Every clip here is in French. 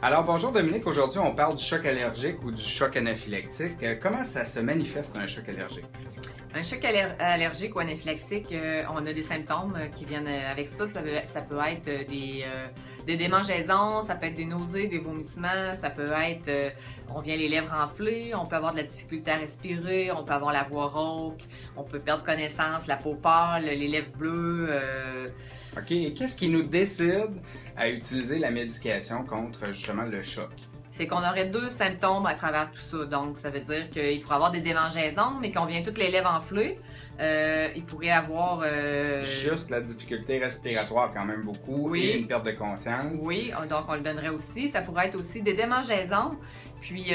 Alors bonjour Dominique, aujourd'hui on parle du choc allergique ou du choc anaphylactique. Comment ça se manifeste un choc allergique? Un choc allergique ou anaphylactique, on a des symptômes qui viennent avec ça. Ça peut être des démangeaisons, ça peut être des nausées, des vomissements, ça peut être, on vient les lèvres enflées, on peut avoir de la difficulté à respirer, on peut avoir la voix rauque, on peut perdre connaissance, la peau pâle, les lèvres bleues. OK, et qu'est-ce qui nous décide à utiliser la médication contre justement le choc? C'est qu'on aurait deux symptômes à travers tout ça. Donc, ça veut dire qu'il pourrait avoir des démangeaisons, mais qu'on vient toutes les lèvres enflées. Il pourrait avoir... Juste la difficulté respiratoire quand même beaucoup, oui, et une perte de conscience. Oui, donc on le donnerait aussi. Ça pourrait être aussi des démangeaisons, puis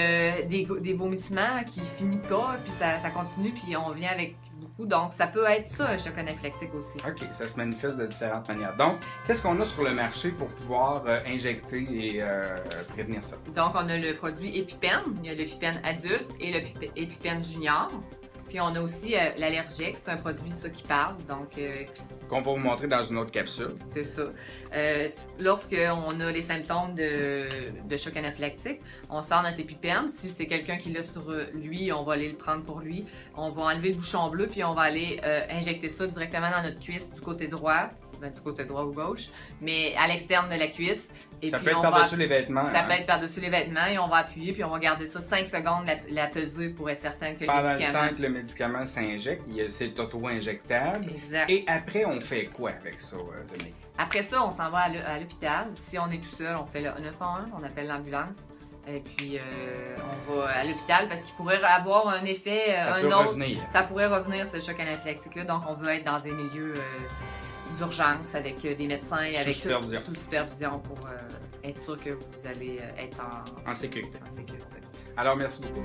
des vomissements qui finissent pas, puis ça continue, puis on vient avec beaucoup. Donc, ça peut être ça, un choc anaphylactique aussi. OK, ça se manifeste de différentes manières. Donc, qu'est-ce qu'on a sur le marché pour pouvoir injecter et prévenir ça? Donc, on a le produit EpiPen. Il y a l'EpiPen adulte et l'EpiPen junior. Puis on a aussi l'Allergex, c'est un produit ça qui parle, donc... qu'on va vous montrer dans une autre capsule. C'est ça. Lorsqu'on a les symptômes de choc anaphylactique, on sort notre EpiPen. Si c'est quelqu'un qui l'a sur lui, on va aller le prendre pour lui. On va enlever le bouchon bleu, puis on va aller injecter ça directement dans notre cuisse du côté droit. Du côté droit ou gauche, mais à l'externe de la cuisse. Et ça puis peut être par-dessus les vêtements. Ça peut être par-dessus les vêtements et on va appuyer puis on va garder ça 5 secondes, la peser pour être certain que pendant le médicament... le temps que le médicament s'injecte, c'est auto-injectable. Exact. Et après, on fait quoi avec ça, Dominique? Après ça, on s'en va à l'hôpital. Si on est tout seul, on fait le 911, on appelle l'ambulance. Et puis, on va à l'hôpital parce qu'il pourrait avoir un effet, revenir. Ça pourrait revenir, ce choc anaphylactique-là. Donc, on veut être dans des milieux d'urgence avec des médecins et avec sous supervision pour être sûr que vous allez être en sécurité. En sécurité. Alors, merci beaucoup.